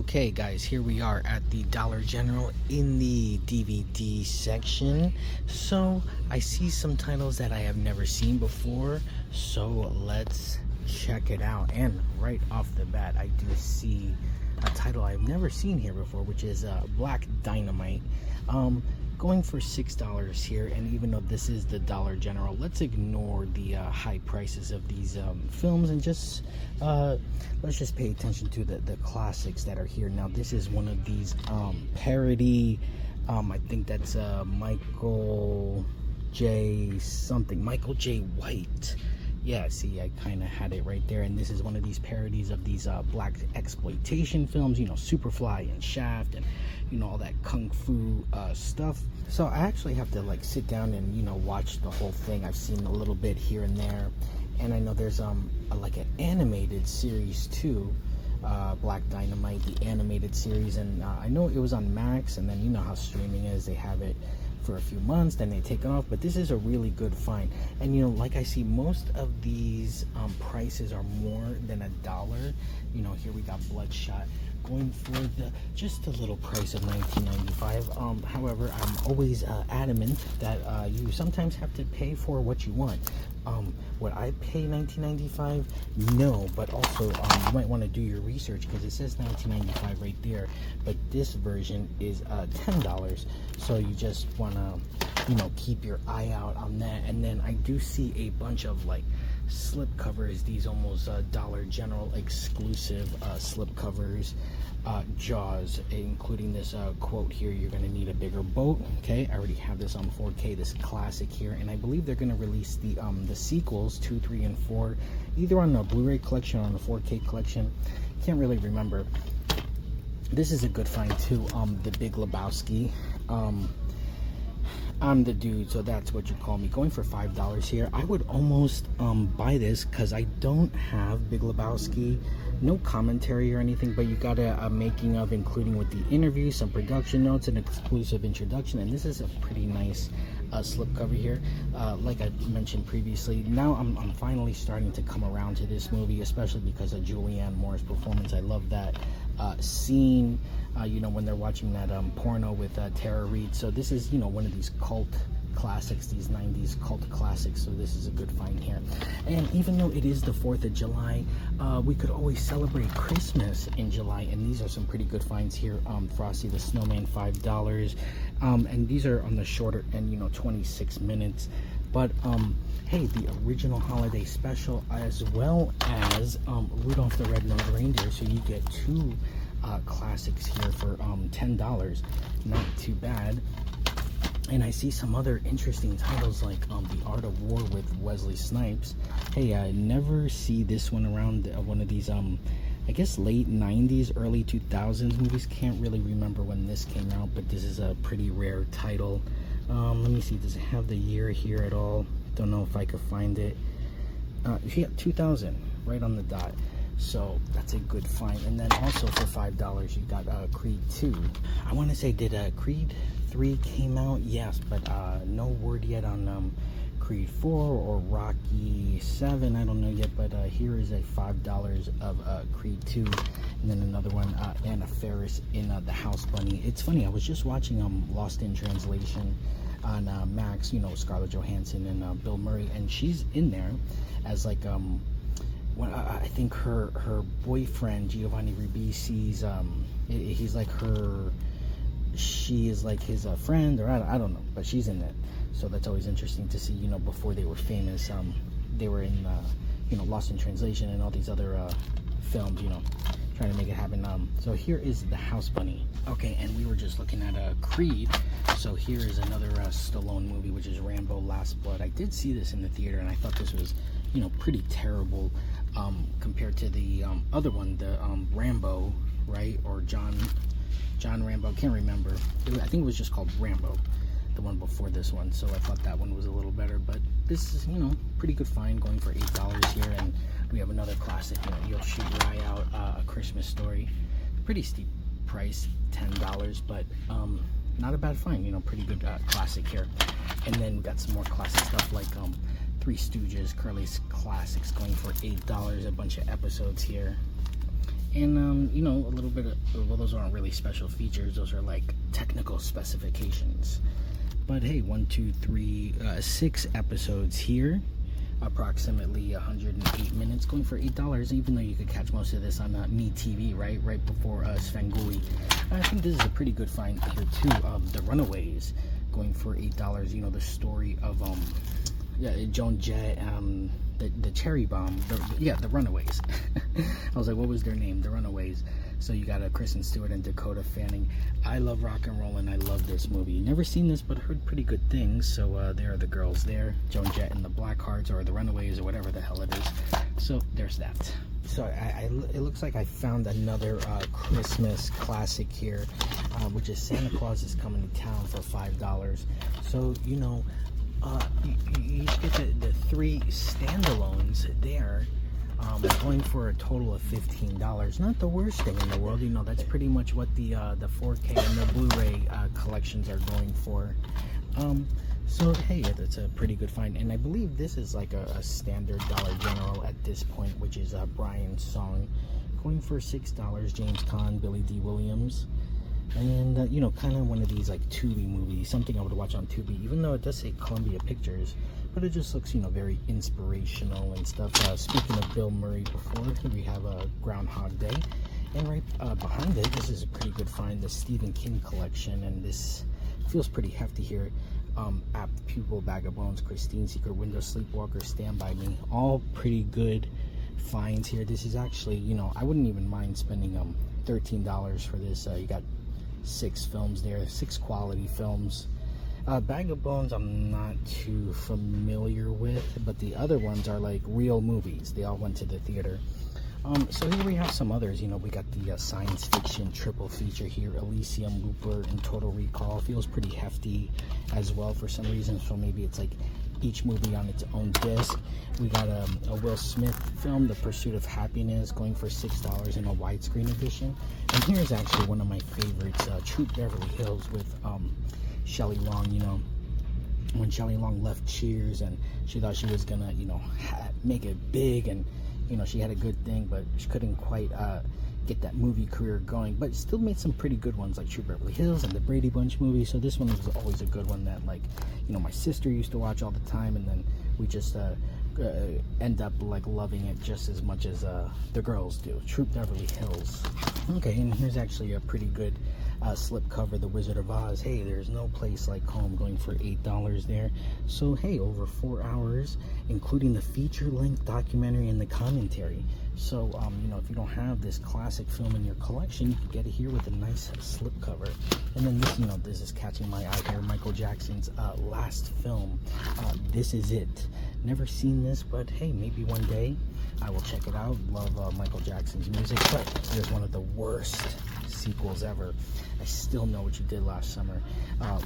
Okay guys, here we are at the Dollar General in the DVD section. So I see some titles that I have never seen before, so let's check it out. And right off the bat, I do see a title I've never seen here before, which is Black Dynamite. Going for $6 here, and even though this is the Dollar General, let's ignore the high prices of these films and just let's just pay attention to the classics that are here. Now this is one of these parody, I think that's Michael J. White. Yeah, see, I kind of had it right there. And this is one of these parodies of these black exploitation films, you know, Superfly and Shaft and, you know, all that kung fu stuff. So I actually have to like sit down and, you know, watch the whole thing. I've seen a little bit here and there. And I know there's like an animated series too, Black Dynamite, the animated series. And I know it was on Max, and then you know how streaming is, they have it for a few months, then they take it off. But this is a really good find. And you know, like I see most of these prices are more than $1. You know, here we got Bloodshot going for just a little price of $19.95. However, I'm always adamant that you sometimes have to pay for what you want. Would I pay $19.95? No, but also you might want to do your research, because it says $19.95 right there, but this version is $10. So you just want to, you know, keep your eye out on that. And then I do see a bunch of like slip covers, these almost Dollar General exclusive slip covers. Jaws, including this quote here, you're going to need a bigger boat. Okay, I already have this on 4K, this classic here, and I believe they're going to release the sequels 2, 3, and 4 either on the Blu-ray collection or on the 4K collection. Can't really remember. This is a good find too. The Big Lebowski. I'm the dude, so that's what you call me. Going for $5 here. I would almost buy this because I don't have Big Lebowski. No commentary or anything, but you got a making of, including with the interview, some production notes, an exclusive introduction, and this is a pretty nice slipcover here. Like I mentioned previously, now I'm finally starting to come around to this movie, especially because of Julianne Moore's performance. I love that scene, you know, when they're watching that porno with Tara Reid. So this is, you know, one of these cult classics, these 90s cult classics, so this is a good find here. And even though it is the 4th of July, we could always celebrate Christmas in July, and these are some pretty good finds here. Frosty the Snowman, $5, and these are on the shorter end, you know, 26 minutes. But hey, the original holiday special, as well as Rudolph the Red-Nosed Reindeer, so you get two classics here for $10. Not too bad. And I see some other interesting titles like The Art of War with Wesley Snipes. Hey, I never see this one around one of these I guess late 90s, early 2000s movies. Can't really remember when this came out, but this is a pretty rare title. Let me see, does it have the year here at all? Don't know if I could find it. Yeah, 2000, right on the dot. So that's a good find. And then also for $5 you got Creed 2. I want to say, did Creed 3 came out? Yes, but no word yet on Creed 4 or Rocky 7. I don't know yet, but here is a $5 of Creed 2. And then another one, Anna Faris in The House Bunny. It's funny, I was just watching Lost in Translation on Max, you know, Scarlett Johansson and Bill Murray, and she's in there as like well, I think her boyfriend Giovanni Ribisi's he's like her, she is like his friend, or I don't know, but she's in it. So that's always interesting to see. You know, before they were famous, they were in you know, Lost in Translation and all these other films, you know, trying to make it happen. So here is The House Bunny. Okay, and we were just looking at Creed, so here is another Stallone movie, which is Rambo Last Blood. I did see this in the theater, and I thought this was, you know, pretty terrible compared to the other one, the Rambo, right? Or John Rambo, can't remember. I think it was just called Rambo, the one before this one. So I thought that one was a little better, but this is, you know, pretty good find, going for $8 here. And we have another classic, you know, You'll Shoot Your Eye Out, A Christmas Story. Pretty steep price, $10, but not a bad find, you know, pretty good classic here. And then we got some more classic stuff like Three Stooges, Curly's Classics, going for $8, a bunch of episodes here. And you know, a little bit of, well, those aren't really special features, those are like technical specifications. But hey, 6 episodes here, approximately 108 minutes, going for $8, even though you could catch most of this on Me TV, right before Svengoolie. I think this is a pretty good find here too. The Runaways, going for $8. You know, the story of Joan Jett, the Cherry Bomb, the Runaways. I was like, what was their name? The Runaways. So you got Kristen Stewart and Dakota Fanning. I love rock and roll, and I love this movie. Never seen this, but heard pretty good things. So there are the girls there, Joan Jett and the Blackhearts, or the Runaways, or whatever the hell it is. So there's that. So it looks like I found another Christmas classic here, which is Santa Claus is Coming to Town for $5. So, you know, you get the 3 standalones there, going for a total of $15. Not the worst thing in the world. You know, that's pretty much what the 4K and the Blu-ray collections are going for. So hey, that's a pretty good find, and I believe this is like a standard Dollar General at this point, which is Brian's Song, going for $6. James Caan, Billy D. Williams. And you know, kind of one of these like Tubi movies, something I would watch on Tubi, even though it does say Columbia Pictures, but it just looks, you know, very inspirational and stuff. Speaking of Bill Murray before, we have a Groundhog Day, and right behind it, this is a pretty good find, the Stephen King collection, and this feels pretty hefty here. Apt Pupil, Bag of Bones, Christine, Secret Window, Sleepwalker, Stand By Me, all pretty good finds here. This is actually, you know, I wouldn't even mind spending $13 for this. You got 6 films there, 6 quality films. Bag of Bones I'm not too familiar with, but the other ones are like real movies. They all went to the theater. So here we have some others. You know, we got the science fiction triple feature here, Elysium, Looper, and Total Recall. Feels pretty hefty as well for some reason, so maybe it's like each movie on its own disc. We got a Will Smith film, The Pursuit of Happiness, going for $6 in a widescreen edition. And here's actually one of my favorites, Troop Beverly Hills with Shelley Long. You know, when Shelley Long left Cheers and she thought she was gonna, you know, make it big, and you know, she had a good thing, but she couldn't quite get that movie career going, but still made some pretty good ones like True Beverly Hills and the Brady Bunch movie. So this one was always a good one that, like, you know, my sister used to watch all the time, and then we just end up like loving it just as much as the girls do. True Beverly Hills. Okay, and here's actually a pretty good slipcover, The Wizard of Oz. Hey, there's no place like home, going for $8 there. So hey, over 4 hours, including the feature-length documentary and the commentary. So you know, if you don't have this classic film in your collection, you can get it here with a nice slipcover. And then this, you know, this is catching my eye here, Michael Jackson's last film, This Is It. Never seen this, but hey, maybe one day I will check it out. Love Michael Jackson's music, but there's one of the worst sequels ever. I Still Know What You Did Last Summer.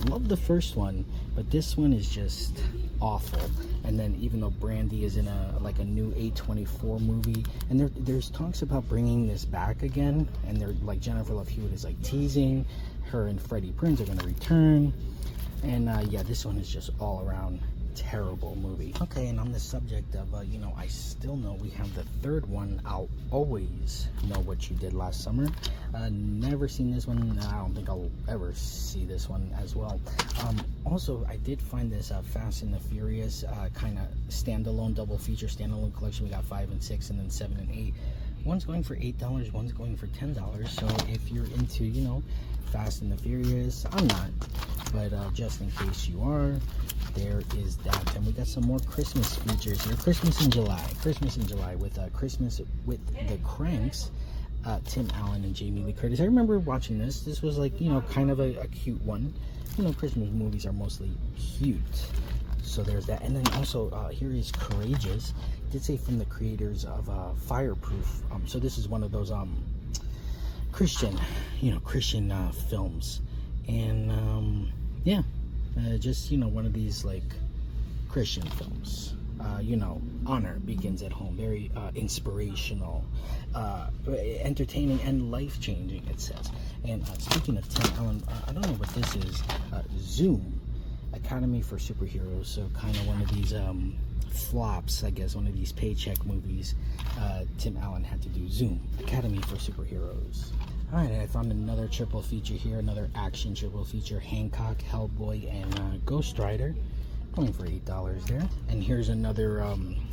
Love the first one, but this one is just awful. And then even though Brandy is in a new A24 movie, and there's talks about bringing this back again, and they're like, Jennifer Love Hewitt is like teasing her and Freddie Prinze are going to return, and yeah, this one is just all around terrible movie. Okay, and on the subject of you know, I Still Know, we have the third one, I'll Always Know What You Did Last Summer. Never seen this one. I don't think I'll ever see this one as well. Also, I did find this Fast and the Furious kind of standalone double feature standalone collection. We got 5 and 6, and then 7 and 8. One's going for $8, one's going for $10. So if you're into, you know, Fast and the Furious, I'm not, but just in case you are, there is that. And we got some more Christmas features here. Christmas in July with Christmas with the Cranks, Tim Allen and Jamie Lee Curtis. I remember watching this. This was like, you know, kind of a cute one. You know, Christmas movies are mostly cute, so there's that. And then also here is Courageous. It did say from the creators of Fireproof. So this is one of those Christian films, and yeah, just, you know, one of these like Christian films. You know, honor begins at home. Very inspirational, entertaining, and life-changing, it says. And speaking of Tim Allen, I don't know what this is. Zoom. Academy for Superheroes, so kind of one of these flops, I guess, one of these paycheck movies. Tim Allen had to do Zoom, Academy for Superheroes. Alright, I found another triple feature here, another action triple feature, Hancock, Hellboy, and Ghost Rider, going for $8 there. And here's another,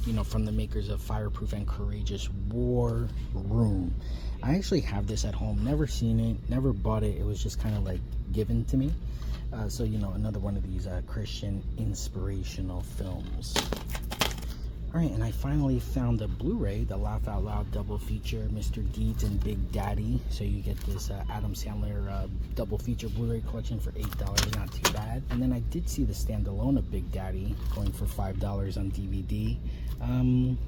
you know, from the makers of Fireproof and Courageous, War Room. I actually have this at home, never seen it, never bought it, it was just kind of like given to me. So, you know, another one of these Christian inspirational films. Alright, and I finally found the Blu-ray, the Laugh Out Loud double feature, Mr. Deeds and Big Daddy. So you get this Adam Sandler double feature Blu-ray collection for $8, not too bad. And then I did see the standalone of Big Daddy, going for $5 on DVD.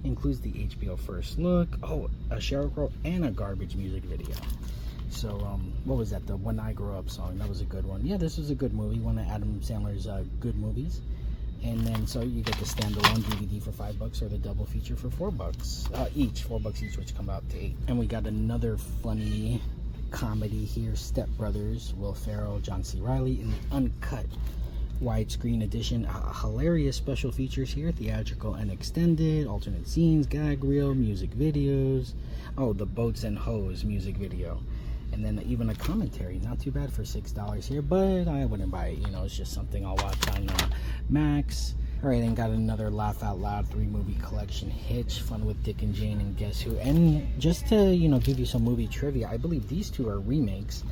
Includes the HBO First Look, oh, a Sheryl Crow, and a Garbage music video. So, what was that, the When I Grow Up song? That was a good one. Yeah, this was a good movie, one of Adam Sandler's good movies. And then, so you get the standalone DVD for $5 or the double feature for $4 each, $4 each, which come out to $8. And we got another funny comedy here, Step Brothers, Will Ferrell, John C. Reilly, in the uncut widescreen edition. Hilarious special features here, theatrical and extended, alternate scenes, gag reel, music videos. Oh, the Boats and Hoes music video. And then even a commentary, not too bad for $6 here, but I wouldn't buy it. You know, it's just something I'll watch on Max. All right, and got another Laugh Out Loud 3-movie collection, Hitch, Fun with Dick and Jane, and Guess Who. And just to, you know, give you some movie trivia, I believe these two are remakes.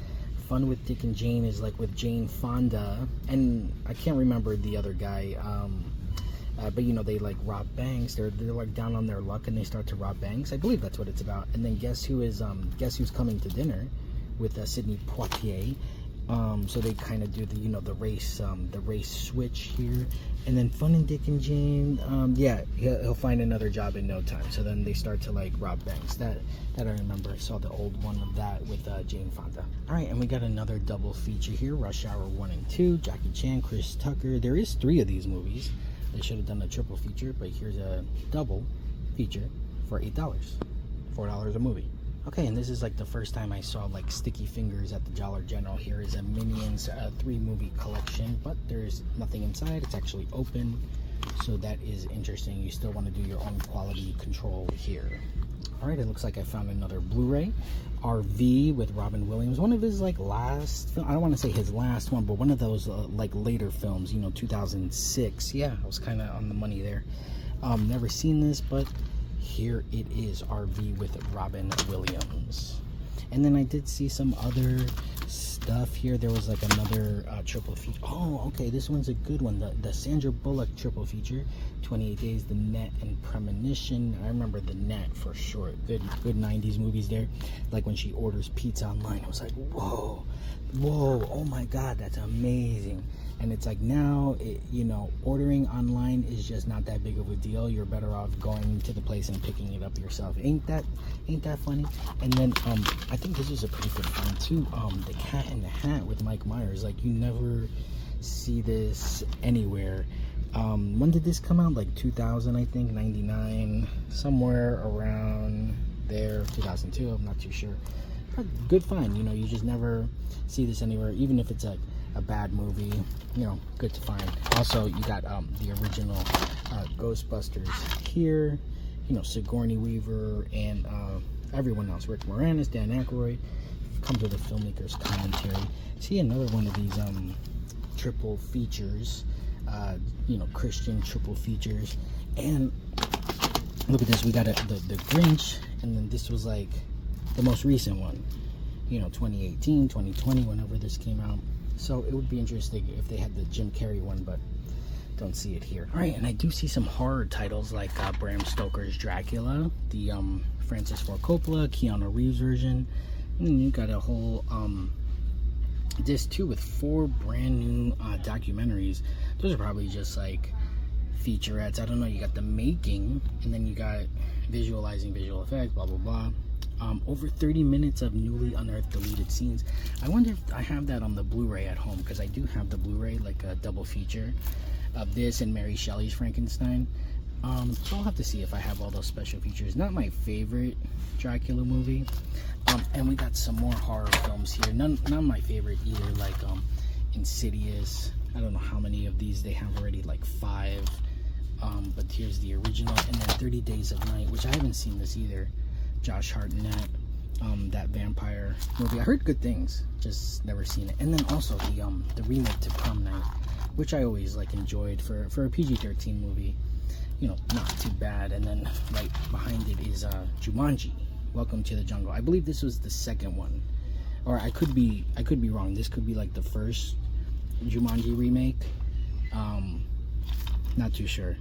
Fun with Dick and Jane is like with Jane Fonda, and I can't remember the other guy. But you know, they like rob banks. They're like down on their luck and they start to rob banks. I believe that's what it's about. And then Guess Who's Coming to Dinner with Sidney Poitier. So they kind of do the, you know, the race switch here. And then Fun and Dick and Jane, yeah, he'll find another job in no time. So then they start to like rob banks. That I remember. I saw the old one of that with Jane Fonda. All right, and we got another double feature here, Rush Hour 1 and 2, Jackie Chan, Chris Tucker. There is 3 of these movies. They should have done a triple feature, but here's a double feature for $8, $4 a movie. Okay, and this is like the first time I saw like sticky fingers at the Dollar General. Here is a Minions 3-movie collection, but there's nothing inside. It's actually open, so that is interesting. You still want to do your own quality control here. All right, it looks like I found another Blu-ray, RV with Robin Williams. One of his like last, I don't want to say his last one, but one of those like later films, you know, 2006. Yeah, I was kind of on the money there. Never seen this, but here it is, RV with Robin Williams. And then I did see some other stuff here. There was like another triple feature. Oh, okay, this one's a good one. The Sandra Bullock triple feature, 28 Days, The Net, and Premonition. I remember The Net for sure. Good 90s movies there. Like when she orders pizza online, I was like, whoa, oh my God, that's amazing. And it's like now, you know, ordering online is just not that big of a deal. You're better off going to the place and picking it up yourself. Ain't that funny? And then I think this is a pretty good find too. The Cat in the Hat with Mike Myers. Like you never see this anywhere. When did this come out? Like 2000, I think, 99, somewhere around there. 2002, I'm not too sure. But good find. You know, you just never see this anywhere, even if it's a bad movie, you know, good to find. Also, you got the original Ghostbusters here, you know, Sigourney Weaver and everyone else, Rick Moranis, Dan Aykroyd. Comes with a filmmaker's commentary. See another one of these triple features, you know, Christian triple features. And look at this, we got the Grinch, and then this was like the most recent one, you know, 2018, 2020, whenever this came out. So it would be interesting if they had the Jim Carrey one, but don't see it here. All right, and I do see some horror titles like Bram Stoker's Dracula, the Francis Ford Coppola, Keanu Reeves version. And you got a whole disc too with 4 brand new documentaries. Those are probably just like featurettes. I don't know. You got The Making, and then you got Visualizing Visual Effects, blah blah blah. Over 30 minutes of newly unearthed deleted scenes. I wonder if I have that on the Blu-ray at home, because I do have the Blu-ray, like a double feature of this and Mary Shelley's Frankenstein. So I'll have to see if I have all those special features. Not my favorite Dracula movie. And we got some more horror films here. None my favorite either, like Insidious. I don't know how many of these they have already, like 5. But here's the original, and then 30 Days of Night, which I haven't seen this either. Josh Hartnett, that vampire movie. I heard good things, just never seen it. And then also the remake to Prom Night, which I always like enjoyed for a PG-13 movie. You know, not too bad. And then right behind it is Jumanji, Welcome to the Jungle. I believe this was the second one, or I could be wrong. This could be like the first Jumanji remake. Not too sure.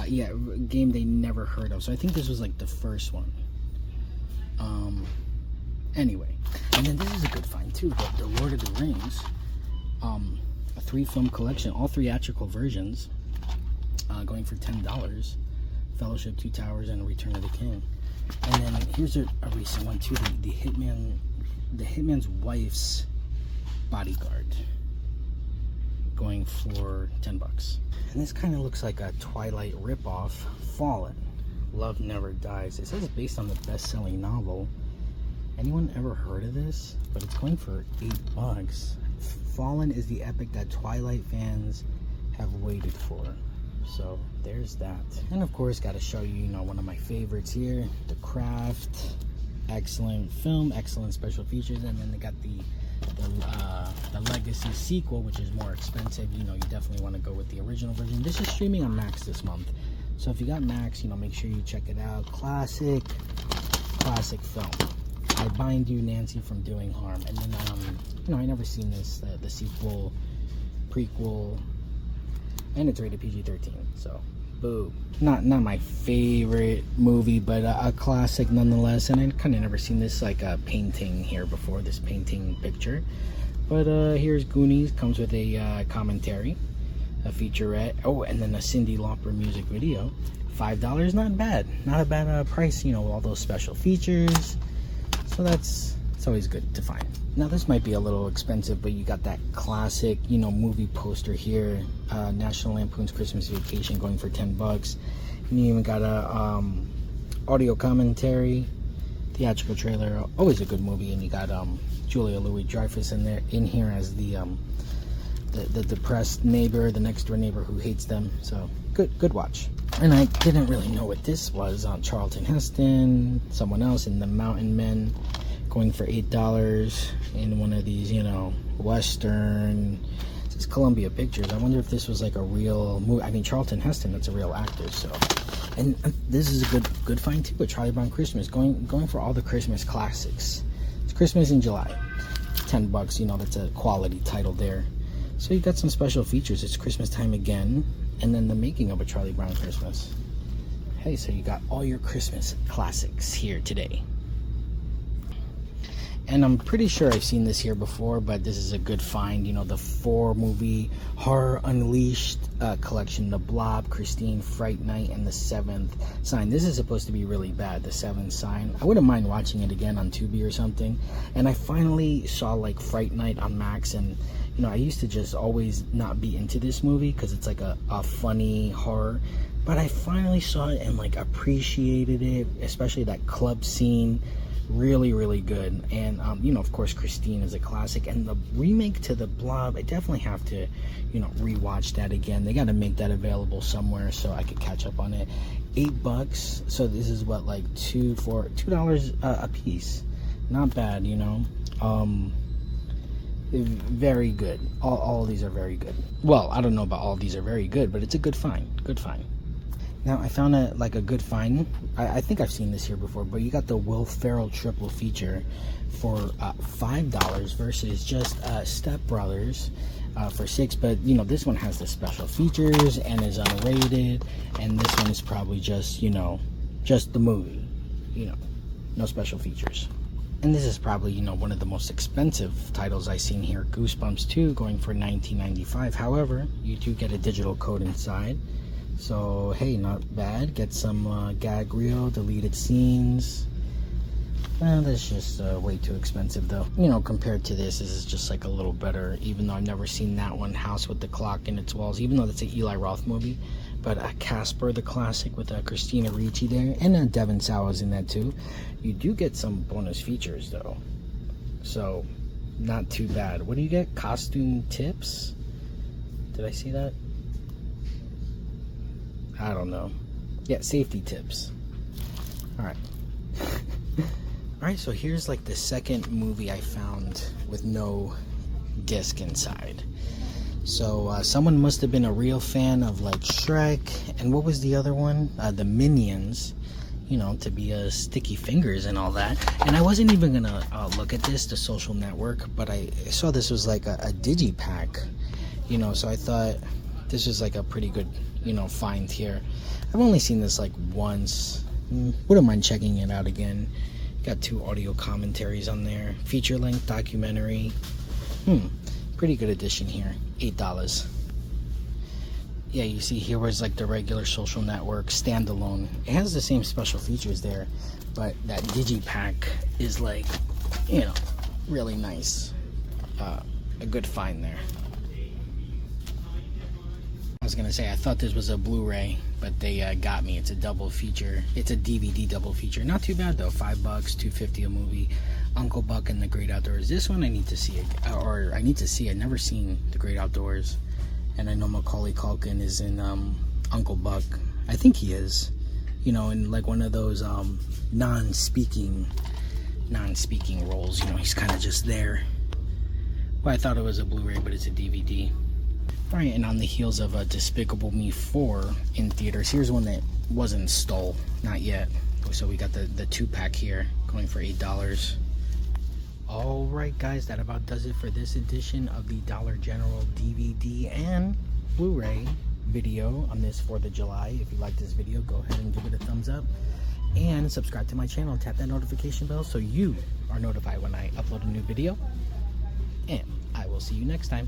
Yeah, game they never heard of. So I think this was like the first one. Anyway, and then this is a good find too. The Lord of the Rings, a 3-film collection, all theatrical versions, going for $10. Fellowship, Two Towers, and Return of the King. And then here's a recent one too. The Hitman's Wife's Bodyguard, going for $10. And this kind of looks like a Twilight ripoff. Fallen, Love Never Dies. It says it's based on the best-selling novel. Anyone ever heard of this? But it's going for $8. Fallen is the epic that Twilight fans have waited for. So there's that. And of course, got to show you, one of my favorites here, The Craft. Excellent film, excellent special features. And then they got the Legacy sequel, which is more expensive. You definitely want to go with the original version. This is streaming on Max this month, so if you got Max, make sure you check it out. Classic film. I Bind You, Nancy from Doing Harm. And then I never seen this, the sequel, prequel, and it's rated PG-13, so boo. Not my favorite movie, but a classic nonetheless. And I kind of never seen this like a painting here before, this painting picture. But here's Goonies, comes with a commentary, a featurette. Oh, and then a Cyndi Lauper music video. $5, not bad. Not a bad price, with all those special features. So it's always good to find. Now this might be a little expensive, but you got that classic, movie poster here, National Lampoon's Christmas Vacation, going for $10. And you even got a audio commentary, theatrical trailer. Always a good movie. And you got Julia Louis-Dreyfus in here as the depressed neighbor, the next door neighbor who hates them. So good watch. And I didn't really know what this was. Charlton Heston, someone else in The Mountain Men, going for $8 in one of these, Western. This is Columbia Pictures. I wonder if this was like a real movie. I mean, Charlton Heston, that's a real actor. So, and this is a good find too. A Charlie Brown Christmas, going for all the Christmas classics. It's Christmas in July, $10. That's a quality title there. So you got some special features. It's Christmas time again, and then the making of A Charlie Brown Christmas. Hey, so you got all your Christmas classics here today. And I'm pretty sure I've seen this here before, but this is a good find. The 4-movie Horror Unleashed collection. The Blob, Christine, Fright Night, and The Seventh Sign. This is supposed to be really bad, The Seventh Sign. I wouldn't mind watching it again on Tubi or something. And I finally saw like Fright Night on Max, and I used to just always not be into this movie because it's like a funny horror. But I finally saw it and like appreciated it, especially that club scene. Really, really good. And of course, Christine is a classic, and the remake to The Blob, I definitely have to rewatch that again. They got to make that available somewhere so I could catch up on it. $8, so this is what, like $2 a piece. Not bad. Very good. All of these are very good. Well, I don't know about all of these are very good, but it's a good find. Now, I found a good find. I think I've seen this here before, but you got the Will Ferrell triple feature for $5 versus just Step Brothers for $6. But, this one has the special features and is unrated, and this one is probably just, just the movie, no special features. And this is probably, one of the most expensive titles I've seen here, Goosebumps 2, going for $19.95. However, you do get a digital code inside. So, hey, not bad. Get some gag reel, deleted scenes. That's just way too expensive, though. Compared to this is just like a little better, even though I've never seen that one, House with the Clock in Its Walls, even though that's an Eli Roth movie. But Casper, the classic, with Christina Ricci there, and Devon Sawa's in that, too. You do get some bonus features, though. So, not too bad. What do you get? Costume tips? Did I see that? I don't know. Yeah, safety tips. Alright. Alright, so here's like the second movie I found with no disc inside. So someone must have been a real fan of like Shrek, and what was the other one? The Minions, you know, to be Sticky Fingers and all that. And I wasn't even gonna look at this, the Social Network, but I saw this was like a digipack, you know, so I thought this was like a pretty good, you know, find here. I've only seen this like once. Wouldn't mind checking it out again. Got 2 audio commentaries on there. Feature length documentary. Pretty good edition here. $8. Yeah, you see here was like the regular Social Network standalone. It has the same special features there, but that digipack is like, you know, really nice. A good find there. I was gonna say I thought this was a Blu-ray, but they got me. It's a double feature. It's a DVD double feature. Not too bad though. $5, $2.50 a movie. Uncle Buck and the Great Outdoors. This one I need to see, or I need to see. I've never seen the Great Outdoors, and I know Macaulay Culkin is in Uncle Buck. I think he is. You know, in like one of those non-speaking roles. You know, he's kind of just there. Well, I thought it was a Blu-ray, but it's a DVD. Alright, and on the heels of Despicable Me 4 in theaters, here's one that wasn't stole, not yet. So we got the 2-pack here, going for $8. Alright guys, that about does it for this edition of the Dollar General DVD and Blu-ray video on this 4th of July. If you like this video, go ahead and give it a thumbs up. And subscribe to my channel and tap that notification bell so you are notified when I upload a new video. And I will see you next time.